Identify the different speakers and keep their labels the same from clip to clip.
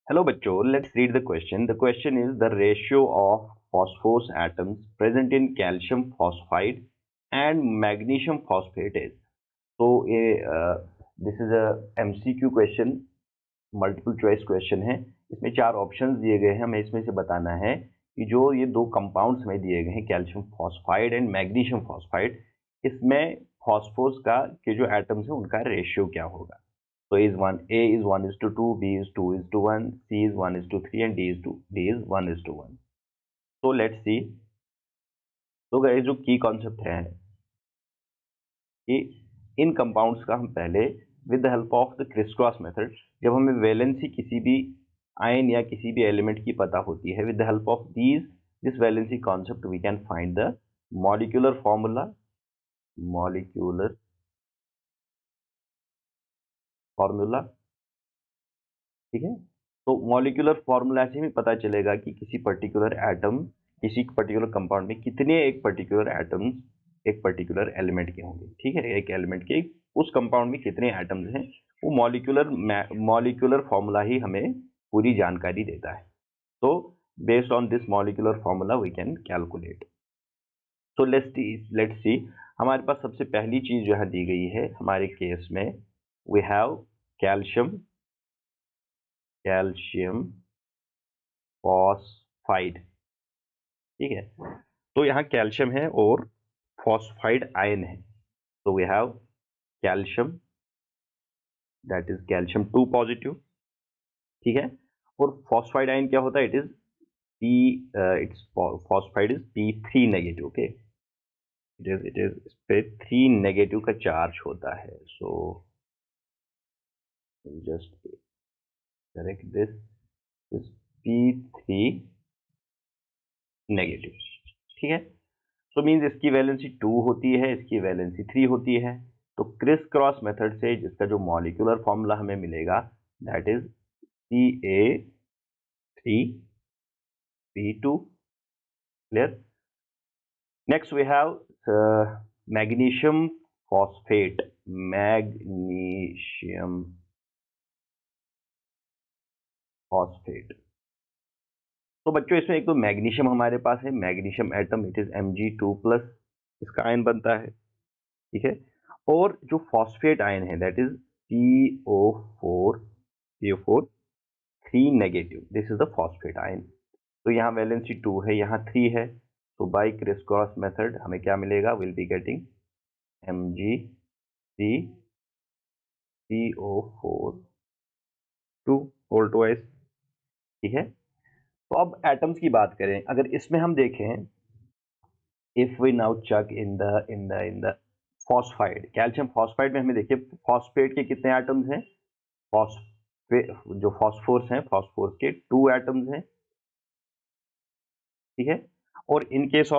Speaker 1: Hello बच्चों, let's read the question. The question is the ratio of phosphorus atoms present in calcium phosphide and magnesium phosphate is. So this is a MCQ question, multiple choice question है। इसमें चार options दिए गए हैं, हमें इसमें से बताना है कि जो ये दो कंपाउंड्स हमें दिए गए हैं calcium phosphide and magnesium phosphide, इसमें फॉस्फोरस का के जो एटम्स हैं उनका रेशियो क्या होगा। So is one A is 1:2, B is 2:1, C is 1:3 and D is 1:1. So let's see. तो गाइस जो की कॉन्सेप्ट है कि इन कंपाउंड्स का हम पहले with the help of the criss cross method, जब हमें वैलेंसी किसी भी आयन या किसी भी एलिमेंट की पता होती है, with the help of this valency concept we can find the molecular formula. ठीक है, तो मॉलिक्यूलर फॉर्मूला से भी पता चलेगा कि किसी पर्टिकुलर एटम, किसी पर्टिकुलर कंपाउंड में कितने एक पर्टिकुलर एटम्स एक पर्टिकुलर एलिमेंट के होंगे। ठीक है, एक एलिमेंट के उस कंपाउंड में कितने एटम्स हैं, वो मॉलिक्यूलर फॉर्मूला ही हमें पूरी जानकारी देता है। तो based on this molecular formula we can calculate. तो लेट्स सी, हमारे पास सबसे पहली चीज जो है दी गई है हमारे केस में, वी हैव कैल्शियम फॉस्फाइड। ठीक है, तो यहाँ कैल्शियम है और फॉस्फाइड आयन है। तो we have calcium, that is calcium 2 positive. ठीक है, और फॉस्फाइड आयन क्या होता है, it's phosphide is P3 negative. Okay, it is इस पे 3 नेगेटिव का चार्ज होता है। So just correct this is P3 negative. ठीक है, तो मीन्स इसकी वैलेंसी 2 होती है, इसकी वैलेंसी 3 होती है। तो क्रिस क्रॉस मेथड से जिसका जो मॉलिक्यूलर फॉर्मूला हमें मिलेगा that is Ca3P2। Clear. Next we have magnesium phosphate. Magnesium phosphate, तो बच्चों इसमें एक तो मैग्नीशियम हमारे पास है, magnesium atom, it is Mg2+, इसका आयन बनता है। ठीक है, और जो फॉस्फेट आयन है that is PO4 3 negative, this is the phosphate ion. तो यहाँ वैलेंसी 2 है, यहाँ 3 है। तो बाय क्रिस क्रॉस मेथड हमें क्या मिलेगा, will be getting Mg3PO4 whole twice. ठीक है, तो अब एटम्स की बात करें, अगर इसमें हम देखें, if we now check in the phosphide, calcium phosphide में हमें देखिए फॉस्फेट के कितने एटम्स हैं, जो फॉस्फोरस हैं, फॉस्फोरस के 2 एटम्स हैं। ठीक है, और in case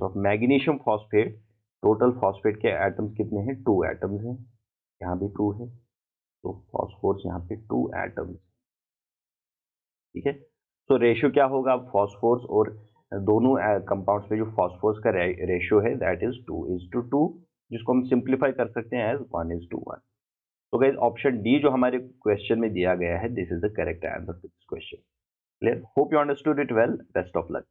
Speaker 1: of magnesium phosphate, total phosphate के एटम्स कितने हैं, 2 एटम्स हैं, यहाँ भी 2 है। तो फॉस्फोरस यहाँ पे 2 एटम्स। ठीक है, तो रेशियो क्या होगा, फॉस्फोरस और दोनों कंपाउंड्स में जो फॉस्फोरस का रेशियो है दैट इज 2:2, जिसको हम सिंप्लीफाई कर सकते हैं एज 1:1। तो गाइस ऑप्शन डी जो हमारे क्वेश्चन में दिया गया है, this is the correct answer to this question. Clear, hope you understood it well, best of luck.